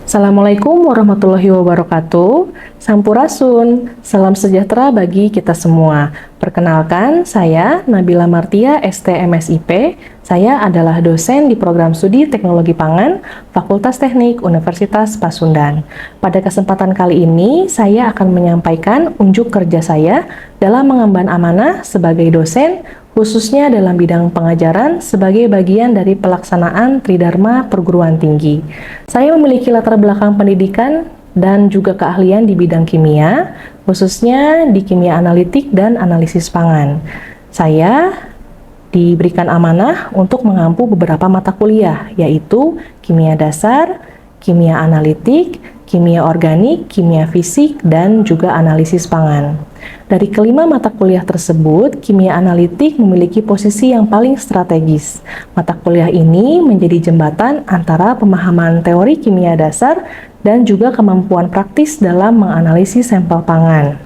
Assalamualaikum warahmatullahi wabarakatuh. Sampurasun, salam sejahtera bagi kita semua. Perkenalkan, saya Nabila Martia, STMSIP. Saya adalah dosen di Program Studi Teknologi Pangan, Fakultas Teknik Universitas Pasundan. Pada kesempatan kali ini, saya akan menyampaikan unjuk kerja saya dalam mengemban amanah sebagai dosen, khususnya dalam bidang pengajaran sebagai bagian dari pelaksanaan Tridharma Perguruan Tinggi. Saya memiliki latar belakang pendidikan dan juga keahlian di bidang kimia, khususnya di kimia analitik dan analisis pangan. Saya diberikan amanah untuk mengampu beberapa mata kuliah, yaitu kimia dasar, kimia analitik, kimia organik, kimia fisik, dan juga analisis pangan. Dari kelima mata kuliah tersebut, kimia analitik memiliki posisi yang paling strategis. Mata kuliah ini menjadi jembatan antara pemahaman teori kimia dasar dan juga kemampuan praktis dalam menganalisis sampel pangan.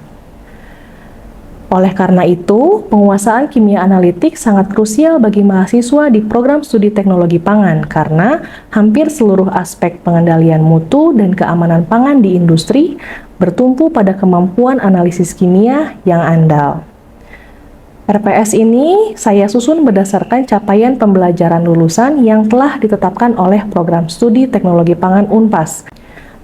Oleh karena itu, penguasaan kimia analitik sangat krusial bagi mahasiswa di program studi teknologi pangan karena hampir seluruh aspek pengendalian mutu dan keamanan pangan di industri bertumpu pada kemampuan analisis kimia yang andal. RPS ini saya susun berdasarkan capaian pembelajaran lulusan yang telah ditetapkan oleh program studi teknologi pangan UNPAS.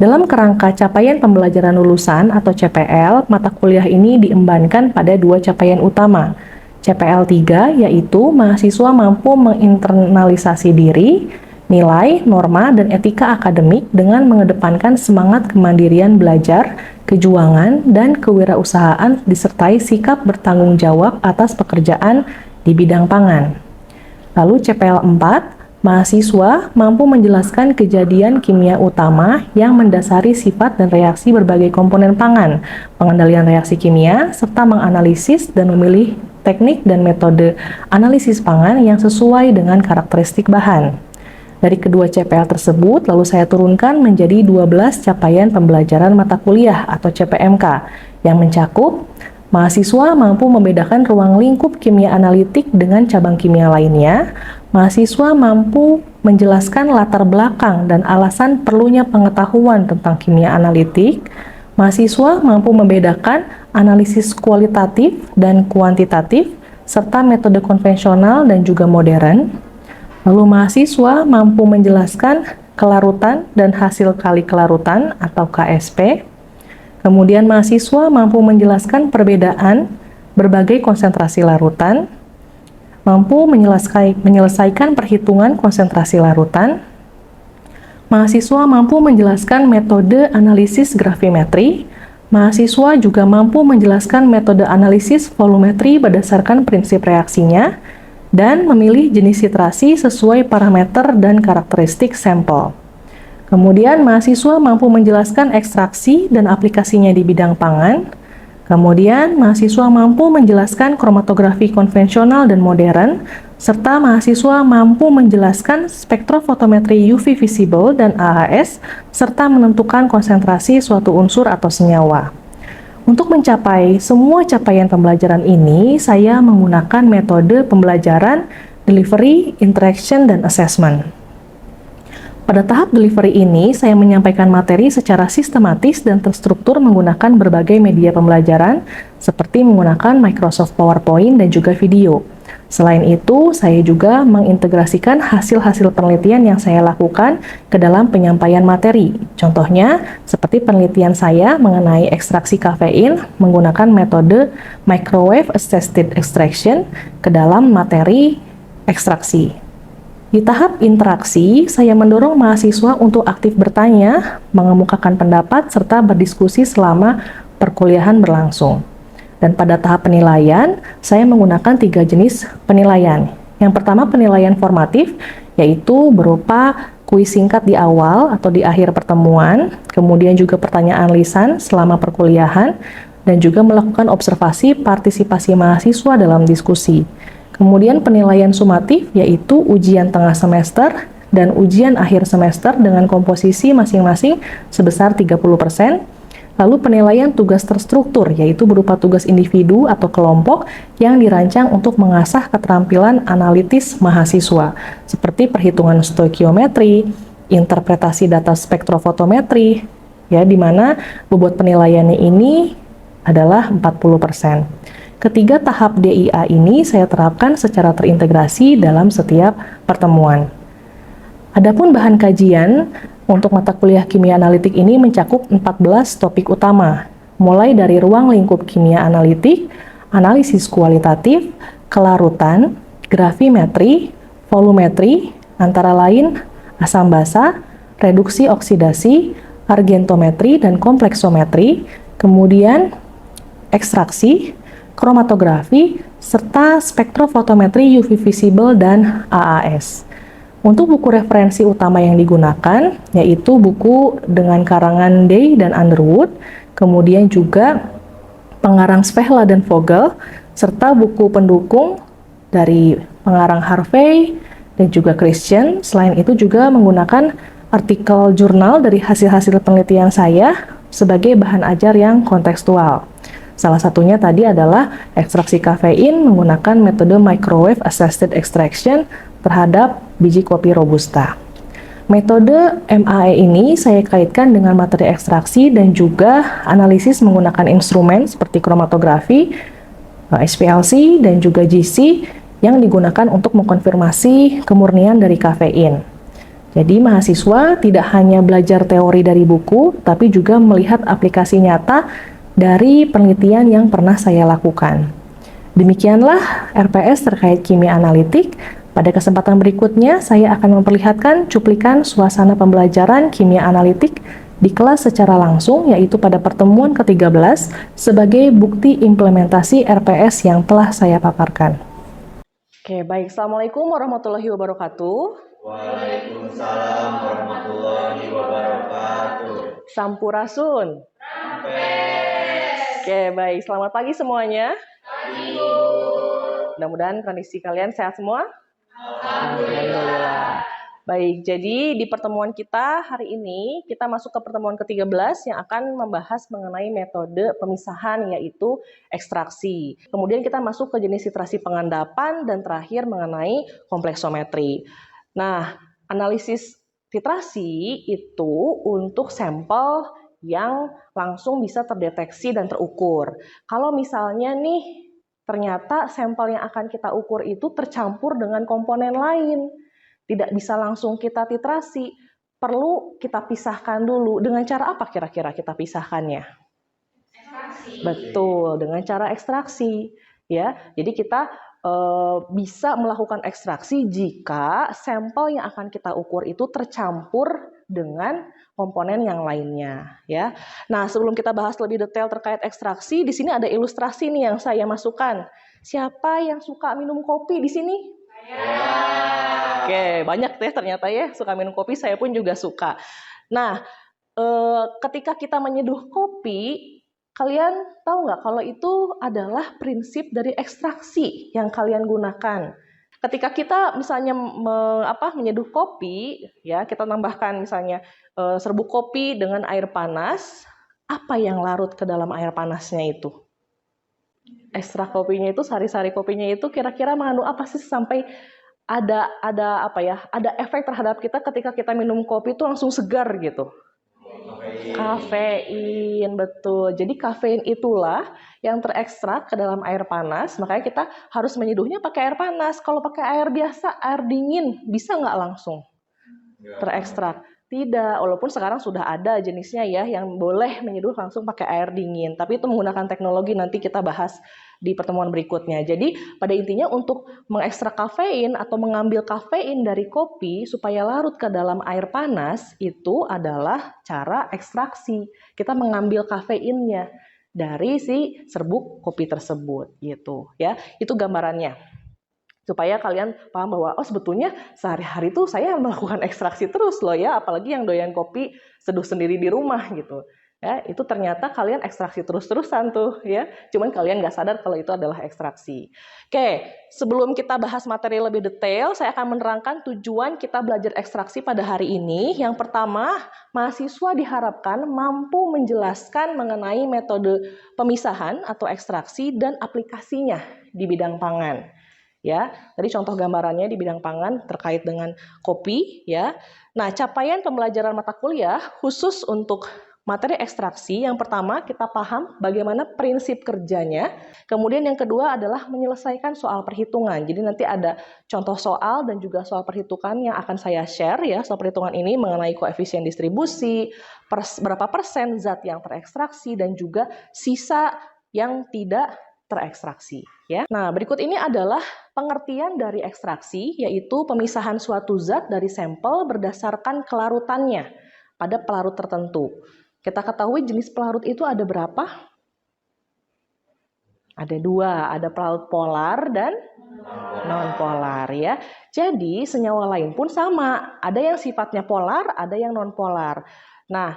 Dalam kerangka capaian pembelajaran lulusan atau CPL, mata kuliah ini diembankan pada dua capaian utama. CPL 3 yaitu mahasiswa mampu menginternalisasi diri, nilai, norma, dan etika akademik dengan mengedepankan semangat kemandirian belajar, kejuangan, dan kewirausahaan disertai sikap bertanggung jawab atas pekerjaan di bidang pangan. Lalu CPL 4, mahasiswa mampu menjelaskan kejadian kimia utama yang mendasari sifat dan reaksi berbagai komponen pangan, pengendalian reaksi kimia, serta menganalisis dan memilih teknik dan metode analisis pangan yang sesuai dengan karakteristik bahan. Dari kedua CPL tersebut, lalu saya turunkan menjadi 12 capaian pembelajaran mata kuliah atau CPMK yang mencakup mahasiswa mampu membedakan ruang lingkup kimia analitik dengan cabang kimia lainnya. Mahasiswa mampu menjelaskan latar belakang dan alasan perlunya pengetahuan tentang kimia analitik. Mahasiswa mampu membedakan analisis kualitatif dan kuantitatif, serta metode konvensional dan juga modern. Lalu mahasiswa mampu menjelaskan kelarutan dan hasil kali kelarutan atau KSP. Kemudian mahasiswa mampu menjelaskan perbedaan berbagai konsentrasi larutan, mampu menyelesaikan perhitungan konsentrasi larutan. Mahasiswa mampu menjelaskan metode analisis gravimetri. Mahasiswa juga mampu menjelaskan metode analisis volumetri berdasarkan prinsip reaksinya dan memilih jenis titrasi sesuai parameter dan karakteristik sampel. Kemudian mahasiswa mampu menjelaskan ekstraksi dan aplikasinya di bidang pangan. Kemudian mahasiswa mampu menjelaskan kromatografi konvensional dan modern, serta mahasiswa mampu menjelaskan spektrofotometri UV visible dan AHS, serta menentukan konsentrasi suatu unsur atau senyawa. Untuk mencapai semua capaian pembelajaran ini, saya menggunakan metode pembelajaran, delivery, interaction, dan assessment. Pada tahap delivery ini, saya menyampaikan materi secara sistematis dan terstruktur menggunakan berbagai media pembelajaran, seperti menggunakan Microsoft PowerPoint dan juga video. Selain itu, saya juga mengintegrasikan hasil-hasil penelitian yang saya lakukan ke dalam penyampaian materi. Contohnya, seperti penelitian saya mengenai ekstraksi kafein menggunakan metode Microwave Assisted Extraction ke dalam materi ekstraksi. Di tahap interaksi, saya mendorong mahasiswa untuk aktif bertanya, mengemukakan pendapat, serta berdiskusi selama perkuliahan berlangsung. Dan pada tahap penilaian, saya menggunakan 3 jenis penilaian. Yang pertama, penilaian formatif, yaitu berupa kuis singkat di awal atau di akhir pertemuan, kemudian juga pertanyaan lisan selama perkuliahan, dan juga melakukan observasi partisipasi mahasiswa dalam diskusi. Kemudian penilaian sumatif, yaitu ujian tengah semester dan ujian akhir semester dengan komposisi masing-masing sebesar 30%. Lalu penilaian tugas terstruktur, yaitu berupa tugas individu atau kelompok yang dirancang untuk mengasah keterampilan analitis mahasiswa, seperti perhitungan stoikiometri, interpretasi data spektrofotometri, ya, di mana bobot penilaiannya ini adalah 40%. Ketiga tahap DIA ini saya terapkan secara terintegrasi dalam setiap pertemuan. Adapun bahan kajian untuk mata kuliah kimia analitik ini mencakup 14 topik utama, mulai dari ruang lingkup kimia analitik, analisis kualitatif, kelarutan, gravimetri, volumetri, antara lain asam basa, reduksi oksidasi, argentometri dan kompleksometri, kemudian ekstraksi, kromatografi, serta spektrofotometri UV visible dan AAS. Untuk buku referensi utama yang digunakan, yaitu buku dengan karangan Day dan Underwood, kemudian juga pengarang Svehla dan Vogel, serta buku pendukung dari pengarang Harvey dan juga Christian. Selain itu juga menggunakan artikel jurnal dari hasil-hasil penelitian saya sebagai bahan ajar yang kontekstual. Salah satunya tadi adalah ekstraksi kafein menggunakan metode microwave assisted extraction terhadap biji kopi Robusta. Metode MAE ini saya kaitkan dengan materi ekstraksi dan juga analisis menggunakan instrumen seperti kromatografi, SPLC, dan juga GC yang digunakan untuk mengkonfirmasi kemurnian dari kafein. Jadi mahasiswa tidak hanya belajar teori dari buku, tapi juga melihat aplikasi nyata dari penelitian yang pernah saya lakukan. Demikianlah RPS terkait kimia analitik. Pada kesempatan berikutnya, saya akan memperlihatkan cuplikan suasana pembelajaran kimia analitik di kelas secara langsung, yaitu pada pertemuan ke-13 sebagai bukti implementasi RPS yang telah saya paparkan. Oke, baik. Assalamualaikum warahmatullahi wabarakatuh. Waalaikumsalam warahmatullahi wabarakatuh. Sampurasun. Oke, baik. Selamat pagi semuanya. Pagi. Mudah-mudahan kondisi kalian sehat semua. Alhamdulillah. Baik, jadi di pertemuan kita hari ini, kita masuk ke pertemuan ke-13 yang akan membahas mengenai metode pemisahan, yaitu ekstraksi. Kemudian kita masuk ke jenis titrasi pengendapan, dan terakhir mengenai kompleksometri. Nah, analisis titrasi itu untuk sampel yang langsung bisa terdeteksi dan terukur. Kalau misalnya nih, ternyata sampel yang akan kita ukur itu tercampur dengan komponen lain, tidak bisa langsung kita titrasi, perlu kita pisahkan dulu. Dengan cara apa kira-kira kita pisahkannya? Ekstraksi. Betul, dengan cara ekstraksi. Ya, jadi kita bisa melakukan ekstraksi jika sampel yang akan kita ukur itu tercampur dengan komponen yang lainnya, ya. Nah, sebelum kita bahas lebih detail terkait ekstraksi, di sini ada ilustrasi nih yang saya masukkan. Siapa yang suka minum kopi di sini? Oke, banyak deh ternyata ya suka minum kopi, saya pun juga suka. Nah, ketika kita menyeduh kopi, kalian tahu nggak kalau itu adalah prinsip dari ekstraksi yang kalian gunakan. Ketika kita misalnya menyeduh kopi, ya kita tambahkan misalnya serbuk kopi dengan air panas, apa yang larut ke dalam air panasnya itu? Ekstrak kopinya itu, sari-sari kopinya itu kira-kira mengandung apa sih sampai ada efek terhadap kita ketika kita minum kopi itu langsung segar gitu. Kafein, betul. Jadi kafein itulah yang terekstrak ke dalam air panas, makanya kita harus menyeduhnya pakai air panas. Kalau pakai air biasa, air dingin, bisa nggak langsung terekstrak? Tidak, walaupun sekarang sudah ada jenisnya ya yang boleh menyeduh langsung pakai air dingin. Tapi itu menggunakan teknologi, nanti kita bahas di pertemuan berikutnya. Jadi pada intinya untuk mengekstrak kafein atau mengambil kafein dari kopi supaya larut ke dalam air panas itu adalah cara ekstraksi. Kita mengambil kafeinnya dari si serbuk kopi tersebut gitu ya. Itu gambarannya. Supaya kalian paham bahwa sebetulnya sehari-hari tuh saya melakukan ekstraksi terus loh ya, apalagi yang doyan kopi seduh sendiri di rumah gitu. Ya, itu ternyata kalian ekstraksi terus-terusan tuh ya. Cuman kalian nggak sadar kalau itu adalah ekstraksi. Oke, sebelum kita bahas materi lebih detail, saya akan menerangkan tujuan kita belajar ekstraksi pada hari ini. Yang pertama, mahasiswa diharapkan mampu menjelaskan mengenai metode pemisahan atau ekstraksi dan aplikasinya di bidang pangan. Ya, tadi contoh gambarannya di bidang pangan terkait dengan kopi, ya. Nah, capaian pembelajaran mata kuliah khusus untuk materi ekstraksi, yang pertama kita paham bagaimana prinsip kerjanya, kemudian yang kedua adalah menyelesaikan soal perhitungan. Jadi nanti ada contoh soal dan juga soal perhitungan yang akan saya share ya, soal perhitungan ini mengenai koefisien distribusi, berapa persen zat yang terekstraksi, dan juga sisa yang tidak terekstraksi. Ya. Nah, berikut ini adalah pengertian dari ekstraksi, yaitu pemisahan suatu zat dari sampel berdasarkan kelarutannya pada pelarut tertentu. Kita ketahui jenis pelarut itu ada berapa? Ada dua, ada pelarut polar dan non-polar ya. Jadi senyawa lain pun sama, ada yang sifatnya polar, ada yang non-polar. Nah,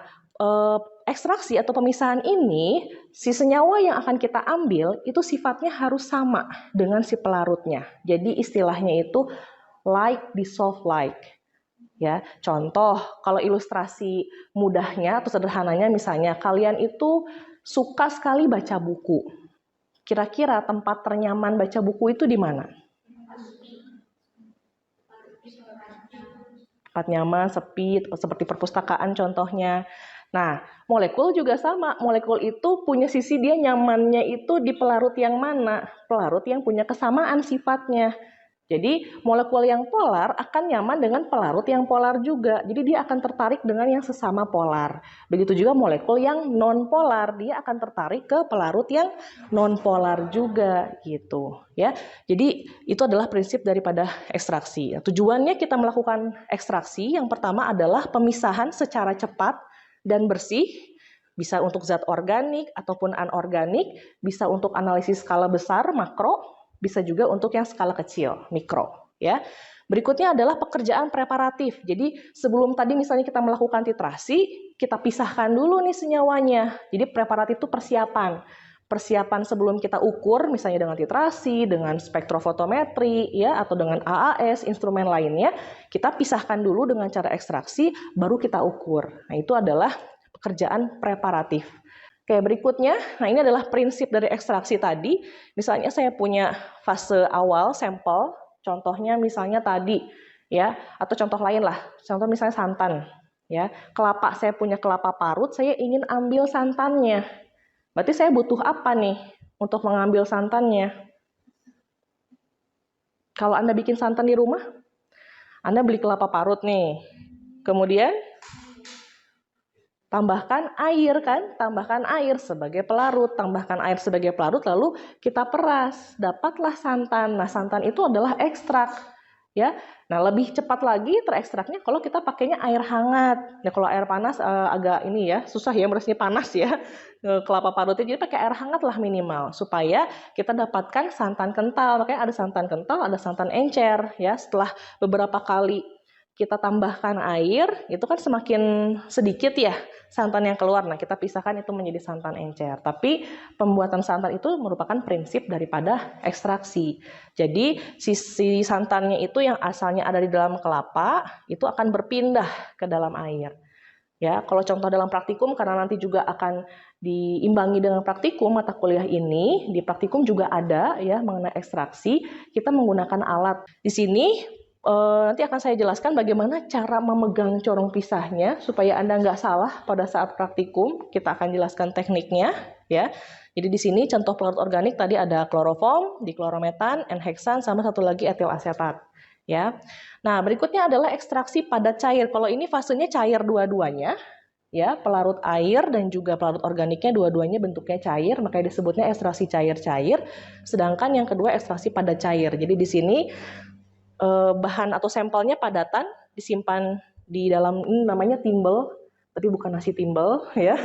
ekstraksi atau pemisahan ini, si senyawa yang akan kita ambil itu sifatnya harus sama dengan si pelarutnya. Jadi istilahnya itu like dissolve like. Ya, contoh kalau ilustrasi mudahnya atau sederhananya misalnya kalian itu suka sekali baca buku. Kira-kira tempat ternyaman baca buku itu di mana? Tempat nyaman, sepi, seperti perpustakaan contohnya. Nah, molekul juga sama. Molekul itu punya sisi dia nyamannya itu di pelarut yang mana? Pelarut yang punya kesamaan sifatnya. Jadi, molekul yang polar akan nyaman dengan pelarut yang polar juga. Jadi, dia akan tertarik dengan yang sesama polar. Begitu juga molekul yang non-polar, dia akan tertarik ke pelarut yang non-polar juga gitu, ya. Jadi, itu adalah prinsip daripada ekstraksi. Tujuannya kita melakukan ekstraksi yang pertama adalah pemisahan secara cepat dan bersih, bisa untuk zat organik ataupun anorganik, bisa untuk analisis skala besar makro, bisa juga untuk yang skala kecil, mikro, ya. Berikutnya adalah pekerjaan preparatif. Jadi sebelum tadi misalnya kita melakukan titrasi, kita pisahkan dulu nih senyawanya. Jadi preparatif itu persiapan. Persiapan sebelum kita ukur, misalnya dengan titrasi, dengan spektrofotometri, ya, atau dengan AAS, instrumen lainnya, kita pisahkan dulu dengan cara ekstraksi, baru kita ukur. Nah, itu adalah pekerjaan preparatif. Oke, berikutnya, nah ini adalah prinsip dari ekstraksi tadi. Misalnya saya punya fase awal sampel, contohnya misalnya tadi, ya, atau contoh lain lah, contoh misalnya santan, ya, kelapa, saya punya kelapa parut, saya ingin ambil santannya. Berarti saya butuh apa nih untuk mengambil santannya? Kalau Anda bikin santan di rumah, Anda beli kelapa parut nih, kemudian tambahkan air kan, tambahkan air sebagai pelarut, lalu kita peras, dapatlah santan. Nah, santan itu adalah ekstrak, ya. Nah, lebih cepat lagi terekstraknya kalau kita pakainya air hangat. Nah, kalau air panas agak ini ya, susah ya merasnya panas ya kelapa parutnya. Jadi pakai air hangat lah minimal supaya kita dapatkan santan kental. Makanya ada santan kental, ada santan encer ya. Setelah beberapa kali kita tambahkan air, itu kan semakin sedikit ya santan yang keluar. Nah, kita pisahkan itu menjadi santan encer. Tapi pembuatan santan itu merupakan prinsip daripada ekstraksi. Jadi, sisi santannya itu yang asalnya ada di dalam kelapa, itu akan berpindah ke dalam air. Ya, kalau contoh dalam praktikum, karena nanti juga akan diimbangi dengan praktikum mata kuliah ini, di praktikum juga ada ya mengenai ekstraksi, kita menggunakan alat. Di sini nanti akan saya jelaskan bagaimana cara memegang corong pisahnya supaya Anda nggak salah pada saat praktikum. Kita akan jelaskan tekniknya, ya. Jadi di sini contoh pelarut organik tadi ada kloroform, diklorometan, N-heksan, sama satu lagi etil asetat, ya. Nah, berikutnya adalah ekstraksi padat cair. Kalau ini fasenya cair dua-duanya, ya, pelarut air dan juga pelarut organiknya dua-duanya bentuknya cair, makanya disebutnya ekstraksi cair-cair. Sedangkan yang kedua ekstraksi padat cair. Jadi di sini bahan atau sampelnya padatan, disimpan di dalam, ini namanya timbel, tapi bukan nasi timbel ya.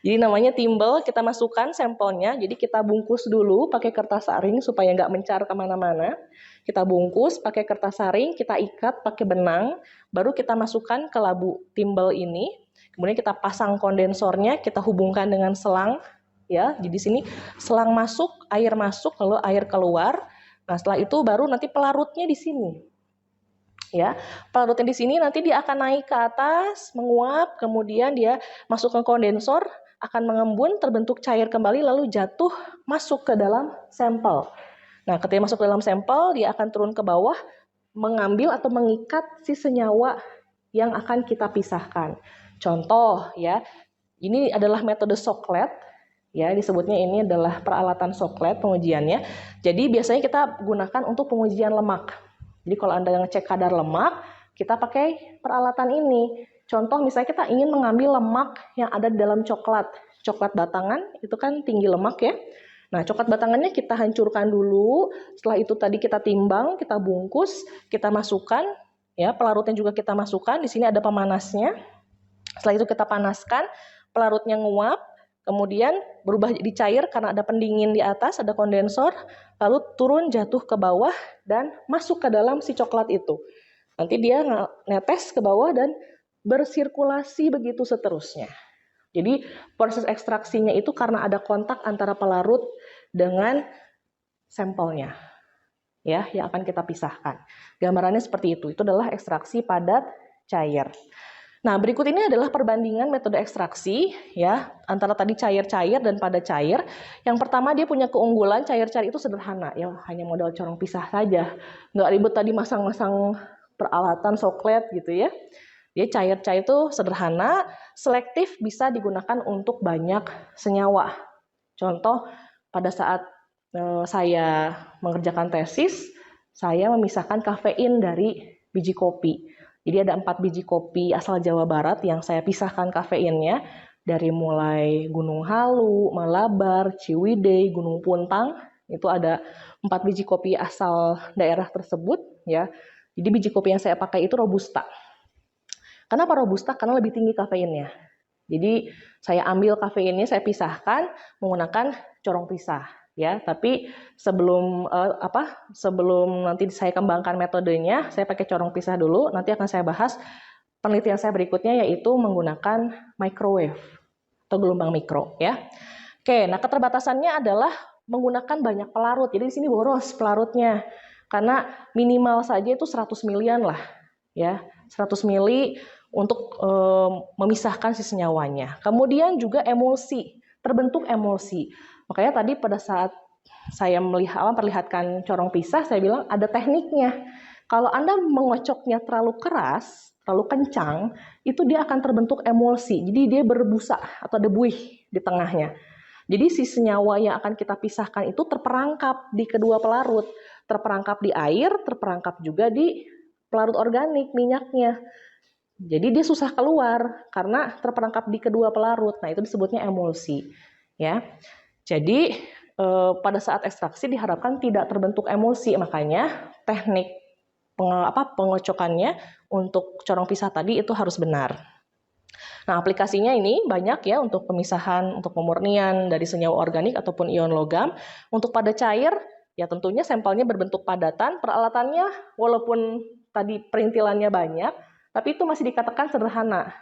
Jadi namanya timbel, kita masukkan sampelnya, jadi kita bungkus dulu pakai kertas saring supaya nggak mencar kemana-mana. Kita bungkus pakai kertas saring, kita ikat pakai benang, baru kita masukkan ke labu timbel ini. Kemudian kita pasang kondensornya, kita hubungkan dengan selang, ya. Jadi sini selang masuk, lalu air keluar. Nah, setelah itu baru nanti pelarutnya di sini. Ya, pelarutnya di sini nanti dia akan naik ke atas, menguap, kemudian dia masuk ke kondensor, akan mengembun, terbentuk cair kembali, lalu jatuh masuk ke dalam sampel. Nah, ketika masuk ke dalam sampel, dia akan turun ke bawah, mengambil atau mengikat si senyawa yang akan kita pisahkan. Contoh ya, ini adalah metode Soklet, ya disebutnya ini adalah peralatan Soklet pengujiannya. Jadi biasanya kita gunakan untuk pengujian lemak. Jadi kalau Anda ngecek kadar lemak, kita pakai peralatan ini. Contoh misalnya kita ingin mengambil lemak yang ada di dalam coklat batangan, itu kan tinggi lemak ya. Nah, coklat batangannya kita hancurkan dulu, setelah itu tadi kita timbang, kita bungkus, kita masukkan, ya pelarutnya juga kita masukkan, di sini ada pemanasnya. Setelah itu kita panaskan, pelarutnya nguap, kemudian berubah jadi cair karena ada pendingin di atas, ada kondensor, lalu turun jatuh ke bawah dan masuk ke dalam si coklat itu. Nanti dia netes ke bawah dan bersirkulasi begitu seterusnya. Jadi proses ekstraksinya itu karena ada kontak antara pelarut dengan sampelnya, ya, yang akan kita pisahkan. Gambarannya seperti itu. Itu adalah ekstraksi padat cair. Nah, berikut ini adalah perbandingan metode ekstraksi, ya, antara tadi cair-cair dan padat cair. Yang pertama dia punya keunggulan cair-cair itu sederhana, ya, hanya modal corong pisah saja, nggak ribet tadi masang-masang peralatan Soklet gitu ya. Dia cair-cair itu sederhana, selektif, bisa digunakan untuk banyak senyawa. Contoh, pada saat saya mengerjakan tesis, saya memisahkan kafein dari biji kopi. Jadi ada 4 biji kopi asal Jawa Barat yang saya pisahkan kafeinnya dari mulai Gunung Halu, Malabar, Ciwidey, Gunung Puntang. Itu ada 4 biji kopi asal daerah tersebut ya. Jadi biji kopi yang saya pakai itu Robusta. Kenapa Robusta? Karena lebih tinggi kafeinnya. Jadi saya ambil kafeinnya, saya pisahkan menggunakan corong pisah, ya. Tapi sebelum sebelum nanti saya kembangkan metodenya, saya pakai corong pisah dulu. Nanti akan saya bahas penelitian saya berikutnya yaitu menggunakan microwave atau gelombang mikro, ya. Oke, nah keterbatasannya adalah menggunakan banyak pelarut. Jadi di sini boros pelarutnya. Karena minimal saja itu 100 milian lah, ya. 100 mili untuk memisahkan si senyawanya. Kemudian juga emulsi, terbentuk emulsi. Makanya tadi pada saat saya memperlihatkan corong pisah, saya bilang ada tekniknya. Kalau Anda mengocoknya terlalu keras, terlalu kencang, itu dia akan terbentuk emulsi. Jadi dia berbusa atau ada buih di tengahnya. Jadi si senyawa yang akan kita pisahkan itu terperangkap di kedua pelarut. Terperangkap di air, terperangkap juga di pelarut organik, minyaknya. Jadi dia susah keluar karena terperangkap di kedua pelarut. Nah, itu disebutnya emulsi, ya. Jadi pada saat ekstraksi diharapkan tidak terbentuk emulsi, makanya teknik pengocokannya untuk corong pisah tadi itu harus benar. Nah, aplikasinya ini banyak ya untuk pemisahan, untuk pemurnian dari senyawa organik ataupun ion logam. Untuk padat cair, ya tentunya sampelnya berbentuk padatan, peralatannya walaupun tadi perintilannya banyak, tapi itu masih dikatakan sederhana,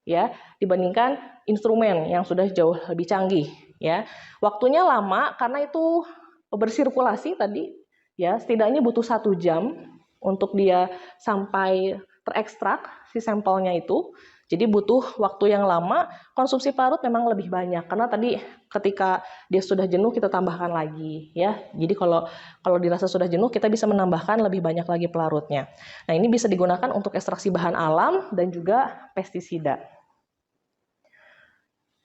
ya, dibandingkan instrumen yang sudah jauh lebih canggih, ya. Waktunya lama karena itu bersirkulasi tadi, ya, setidaknya butuh 1 jam untuk dia sampai terekstrak si sampelnya itu. Jadi butuh waktu yang lama, konsumsi parut memang lebih banyak karena tadi ketika dia sudah jenuh kita tambahkan lagi, ya. Jadi kalau dirasa sudah jenuh kita bisa menambahkan lebih banyak lagi pelarutnya. Nah, ini bisa digunakan untuk ekstraksi bahan alam dan juga pestisida.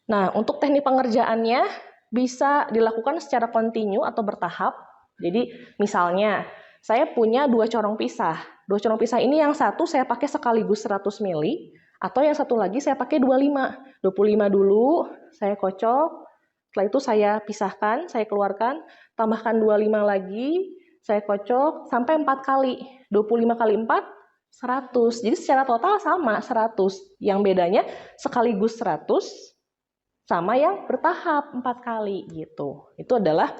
Nah, untuk teknik pengerjaannya bisa dilakukan secara kontinu atau bertahap. Jadi misalnya saya punya 2 corong pisah. 2 corong pisah ini yang satu saya pakai sekaligus 100 mili. Atau yang satu lagi saya pakai 25 dulu, saya kocok, setelah itu saya pisahkan, saya keluarkan, tambahkan 25 lagi, saya kocok, sampai 4 kali, 25 kali 4, 100, jadi secara total sama 100, yang bedanya sekaligus 100, sama yang bertahap 4 kali, gitu. Itu adalah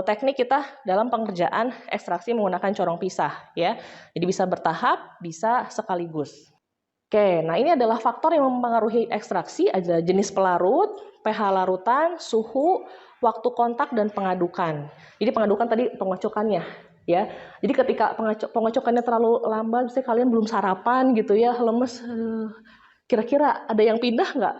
teknik kita dalam pengerjaan ekstraksi menggunakan corong pisah, ya. Jadi bisa bertahap, bisa sekaligus. Oke, nah ini adalah faktor yang mempengaruhi ekstraksi, ada jenis pelarut, pH larutan, suhu, waktu kontak, dan pengadukan. Jadi pengadukan tadi pengocokannya, ya. Jadi ketika pengocokannya terlalu lambat, misalnya kalian belum sarapan gitu ya, lemes, kira-kira ada yang pindah nggak?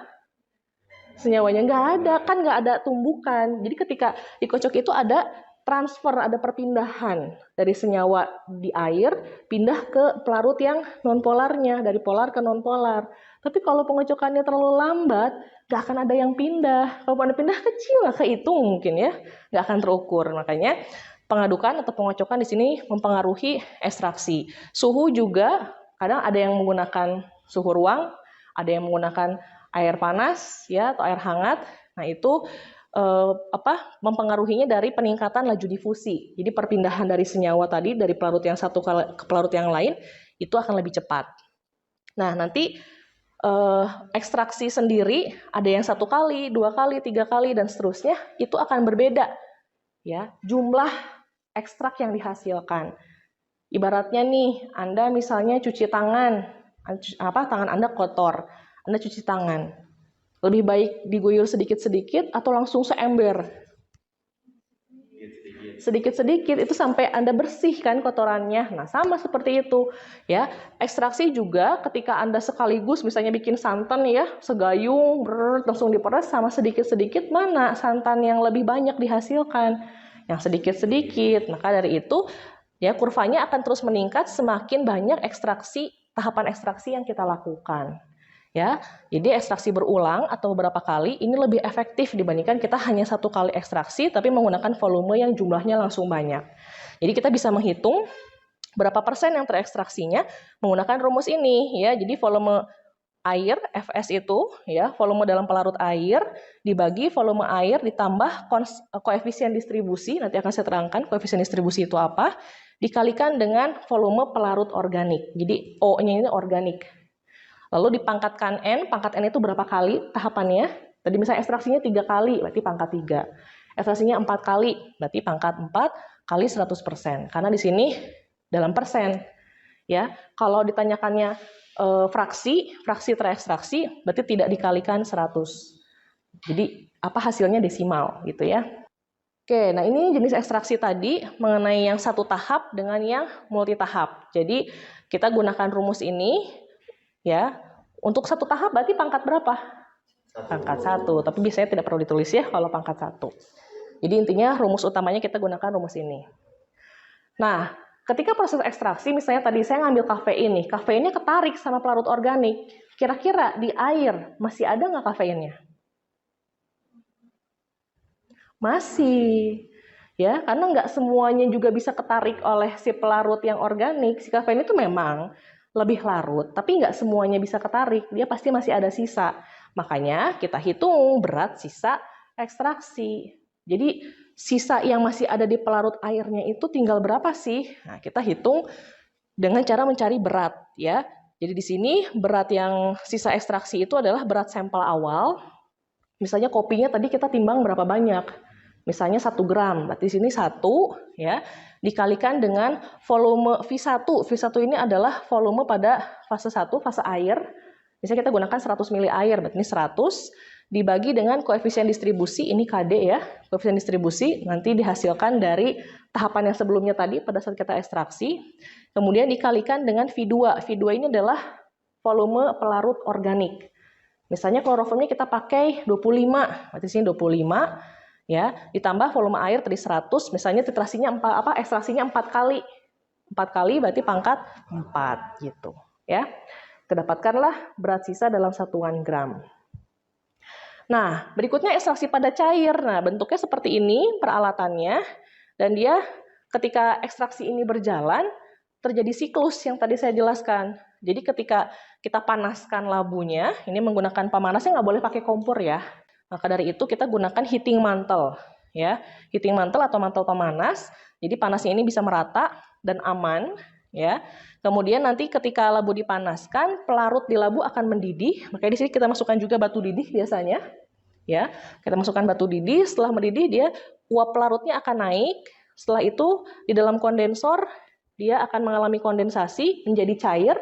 Senyawanya nggak ada, kan nggak ada tumbukan. Jadi ketika dikocok itu ada transfer, ada perpindahan dari senyawa di air pindah ke pelarut yang nonpolarnya, dari polar ke nonpolar. Tapi kalau pengocokannya terlalu lambat, nggak akan ada yang pindah. Kalau ada pindah kecil, nggak kehitung mungkin ya, nggak akan terukur. Makanya pengadukan atau pengocokan di sini mempengaruhi ekstraksi. Suhu juga kadang ada yang menggunakan suhu ruang, ada yang menggunakan air panas ya atau air hangat. Nah itu mempengaruhinya dari peningkatan laju difusi. Jadi perpindahan dari senyawa tadi dari pelarut yang satu ke pelarut yang lain itu akan lebih cepat. Nah nanti ekstraksi sendiri ada yang 1 kali, 2 kali, 3 kali dan seterusnya itu akan berbeda ya jumlah ekstrak yang dihasilkan. Ibaratnya nih Anda misalnya cuci tangan, tangan Anda kotor, Anda cuci tangan. Lebih baik diguyur sedikit-sedikit atau langsung seember? Sedikit-sedikit itu sampai Anda bersihkan kotorannya. Nah, sama seperti itu ya. Ekstraksi juga ketika Anda sekaligus misalnya bikin santan ya, segayung langsung diperes sama sedikit-sedikit, mana santan yang lebih banyak dihasilkan? Yang sedikit-sedikit. Maka dari itu ya kurvanya akan terus meningkat semakin banyak tahapan ekstraksi yang kita lakukan. Ya, jadi ekstraksi berulang atau beberapa kali ini lebih efektif dibandingkan kita hanya 1 kali ekstraksi tapi menggunakan volume yang jumlahnya langsung banyak. Jadi kita bisa menghitung berapa persen yang terekstraksinya menggunakan rumus ini ya. Jadi volume air Fs itu ya, volume dalam pelarut air dibagi volume air ditambah koefisien distribusi, nanti akan saya terangkan koefisien distribusi itu apa, dikalikan dengan volume pelarut organik. Jadi O-nya ini organik. Lalu dipangkatkan N, pangkat N itu berapa kali tahapannya? Tadi misalnya ekstraksinya 3 kali, berarti pangkat 3. Ekstraksinya 4 kali, berarti pangkat 4 kali 100%. Karena di sini dalam persen. Ya, kalau ditanyakannya fraksi terekstraksi, berarti tidak dikalikan 100. Jadi apa hasilnya desimal gitu ya. Oke, nah ini jenis ekstraksi tadi mengenai yang 1 tahap dengan yang multi tahap. Jadi kita gunakan rumus ini. Ya, untuk 1 tahap berarti pangkat berapa? Pangkat 1, tapi biasanya tidak perlu ditulis ya kalau pangkat 1. Jadi intinya rumus utamanya kita gunakan rumus ini. Nah, ketika proses ekstraksi, misalnya tadi saya ngambil kafein nih, kafeinnya ketarik sama pelarut organik. Kira-kira di air masih ada nggak kafeinnya? Masih. Ya, karena nggak semuanya juga bisa ketarik oleh si pelarut yang organik. Si kafein itu memang lebih larut, tapi nggak semuanya bisa ketarik, dia pasti masih ada sisa. Makanya kita hitung berat sisa ekstraksi. Jadi sisa yang masih ada di pelarut airnya itu tinggal berapa sih? Nah, kita hitung dengan cara mencari berat ya. Jadi di sini berat yang sisa ekstraksi itu adalah berat sampel awal. Misalnya kopinya tadi kita timbang berapa banyak? Misalnya 1 gram, berarti di sini 1 ya, dikalikan dengan volume V1. V1 ini adalah volume pada fase 1, fase air. Misalnya kita gunakan 100 ml air, berarti ini 100 dibagi dengan koefisien distribusi, ini KD ya. Koefisien distribusi nanti dihasilkan dari tahapan yang sebelumnya tadi pada saat kita ekstraksi. Kemudian dikalikan dengan V2. V2 ini adalah volume pelarut organik. Misalnya kloroformnya kita pakai 25, berarti sini 25 ya, ditambah volume air tadi 100, misalnya titrasinya ekstraksinya 4 kali. 4 kali berarti pangkat 4 gitu, ya. Kedapatkanlah berat sisa dalam satuan gram. Nah, berikutnya ekstraksi pada cair. Nah, bentuknya seperti ini peralatannya dan dia ketika ekstraksi ini berjalan terjadi siklus yang tadi saya jelaskan. Jadi ketika kita panaskan labunya, ini menggunakan pemanasnya nggak boleh pakai kompor ya. Maka dari itu kita gunakan heating mantle ya. Heating mantle atau mantel pemanas. Jadi panasnya ini bisa merata dan aman ya. Kemudian nanti ketika labu dipanaskan, pelarut di labu akan mendidih. Makanya di sini kita masukkan juga batu didih biasanya. Ya. Kita masukkan batu didih, setelah mendidih dia uap pelarutnya akan naik. Setelah itu di dalam kondensor dia akan mengalami kondensasi menjadi cair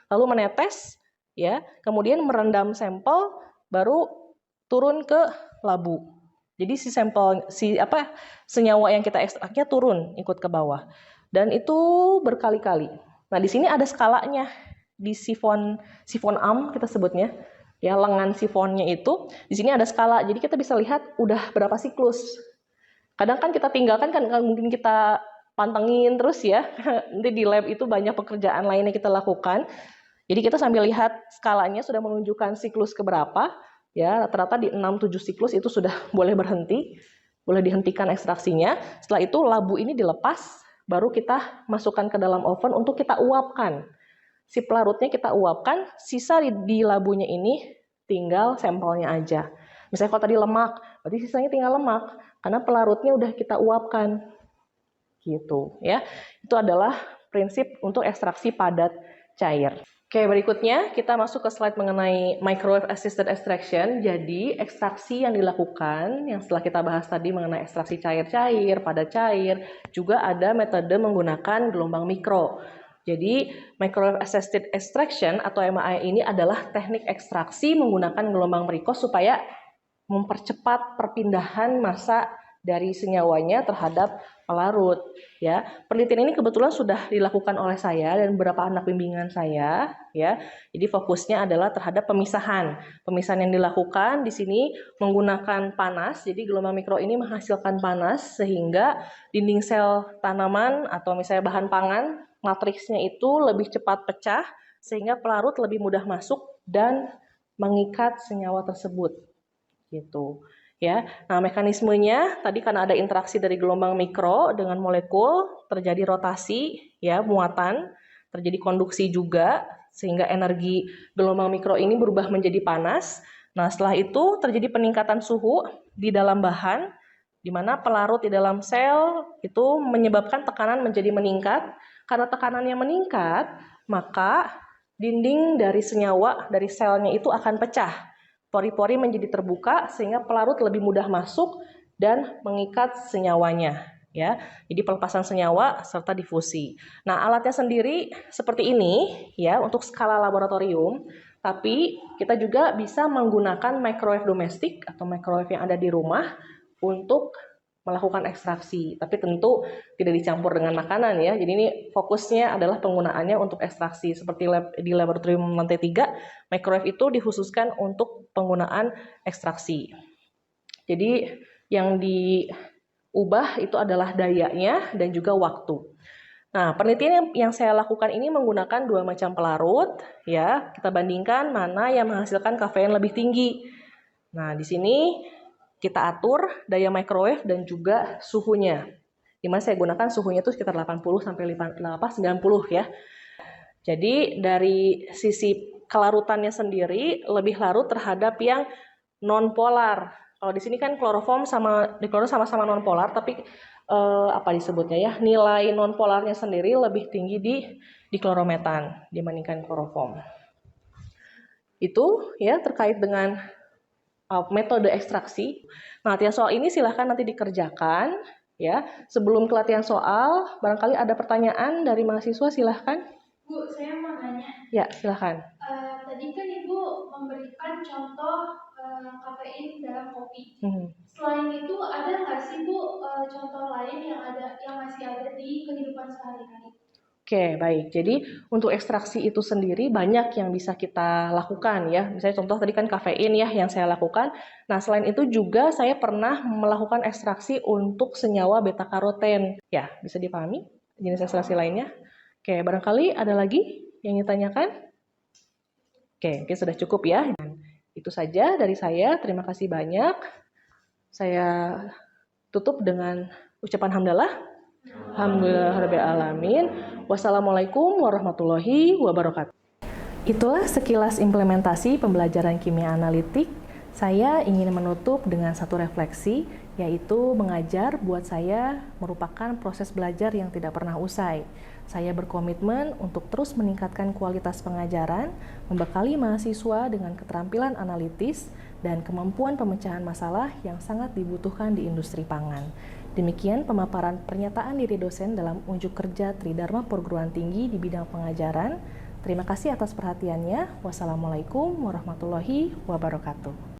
lalu menetes ya. Kemudian merendam sampel baru turun ke labu. Jadi senyawa yang kita ekstraknya turun ikut ke bawah. Dan itu berkali-kali. Nah, di sini ada skalanya di sifon am kita sebutnya. Ya, lengan sifonnya itu di sini ada skala. Jadi kita bisa lihat udah berapa siklus. Kadang kan kita tinggalkan kan mungkin kita pantengin terus ya. Nanti di lab itu banyak pekerjaan lain yang kita lakukan. Jadi kita sambil lihat skalanya sudah menunjukkan siklus keberapa. Ya, rata-rata di 6-7 siklus itu sudah boleh berhenti, boleh dihentikan ekstraksinya. Setelah itu labu ini dilepas, baru kita masukkan ke dalam oven untuk kita uapkan. Si pelarutnya kita uapkan, sisa di labunya ini tinggal sampelnya aja. Misalnya kalau tadi lemak, berarti sisanya tinggal lemak, karena pelarutnya udah kita uapkan. Gitu ya. Itu adalah prinsip untuk ekstraksi padat cair. Oke, berikutnya kita masuk ke slide mengenai microwave assisted extraction. Jadi, ekstraksi yang dilakukan, yang setelah kita bahas tadi mengenai ekstraksi cair-cair, padat cair, juga ada metode menggunakan gelombang mikro. Jadi, microwave assisted extraction atau MAE ini adalah teknik ekstraksi menggunakan gelombang mikro supaya mempercepat perpindahan massa dari senyawanya terhadap pelarut ya. Penelitian ini kebetulan sudah dilakukan oleh saya dan beberapa anak bimbingan saya ya. Jadi fokusnya adalah terhadap pemisahan. Pemisahan yang dilakukan di sini menggunakan panas. Jadi gelombang mikro ini menghasilkan panas sehingga dinding sel tanaman atau misalnya bahan pangan matriksnya itu lebih cepat pecah sehingga pelarut lebih mudah masuk dan mengikat senyawa tersebut gitu. Ya, nah mekanismenya tadi karena ada interaksi dari gelombang mikro dengan molekul, terjadi rotasi, ya muatan, terjadi konduksi juga, sehingga energi gelombang mikro ini berubah menjadi panas. Nah setelah itu terjadi peningkatan suhu di dalam bahan, di mana pelarut di dalam sel itu menyebabkan tekanan menjadi meningkat. Karena tekanannya meningkat, maka dinding dari senyawa dari selnya itu akan pecah. Pori-pori menjadi terbuka sehingga pelarut lebih mudah masuk dan mengikat senyawanya ya. Jadi pelepasan senyawa serta difusi. Nah, alatnya sendiri seperti ini ya untuk skala laboratorium, tapi kita juga bisa menggunakan microwave domestik atau microwave yang ada di rumah untuk melakukan ekstraksi, tapi tentu tidak dicampur dengan makanan ya. Jadi ini fokusnya adalah penggunaannya untuk ekstraksi. Seperti di laboratorium lantai 3, microwave itu dikhususkan untuk penggunaan ekstraksi. Jadi yang diubah itu adalah dayanya dan juga waktu. Nah, penelitian yang saya lakukan ini menggunakan dua macam pelarut ya. Kita bandingkan mana yang menghasilkan kafein lebih tinggi. Nah, di sini kita atur daya microwave dan juga suhunya. Dimana saya gunakan suhunya itu sekitar 80 sampai 90 ya. Jadi dari sisi kelarutannya sendiri lebih larut terhadap yang non polar. Kalau di sini kan kloroform sama dikloro sama-sama non polar, tapi apa disebutnya ya? Nilai non polarnya sendiri lebih tinggi di klorometan dibandingkan kloroform. Itu ya terkait dengan metode ekstraksi. Nah, latihan soal ini silahkan nanti dikerjakan ya. Sebelum ke latihan soal, barangkali ada pertanyaan dari mahasiswa, silahkan. Bu, saya mau nanya. Ya, silahkan. Tadi kan Ibu memberikan contoh kafein dalam kopi. Hmm. Selain itu ada nggak sih Bu contoh lain yang masih ada di kehidupan sehari-hari? Oke, baik. Jadi untuk ekstraksi itu sendiri banyak yang bisa kita lakukan ya. Misalnya contoh tadi kan kafein ya yang saya lakukan. Nah, selain itu juga saya pernah melakukan ekstraksi untuk senyawa beta karoten. Ya, bisa dipahami jenis ekstraksi lainnya? Oke, barangkali ada lagi yang ditanyakan? Oke, mungkin sudah cukup ya. Itu saja dari saya. Terima kasih banyak. Saya tutup dengan ucapan hamdalah. Alhamdulillahirrahmanirrahim. Wassalamualaikum warahmatullahi wabarakatuh. Itulah sekilas implementasi pembelajaran kimia analitik. Saya ingin menutup dengan satu refleksi, yaitu mengajar buat saya merupakan proses belajar yang tidak pernah usai. Saya berkomitmen untuk terus meningkatkan kualitas pengajaran, membekali mahasiswa dengan keterampilan analitis dan kemampuan pemecahan masalah yang sangat dibutuhkan di industri pangan. Demikian pemaparan pernyataan diri dosen dalam unjuk kerja Tridharma Perguruan Tinggi di bidang pengajaran. Terima kasih atas perhatiannya. Wassalamualaikum warahmatullahi wabarakatuh.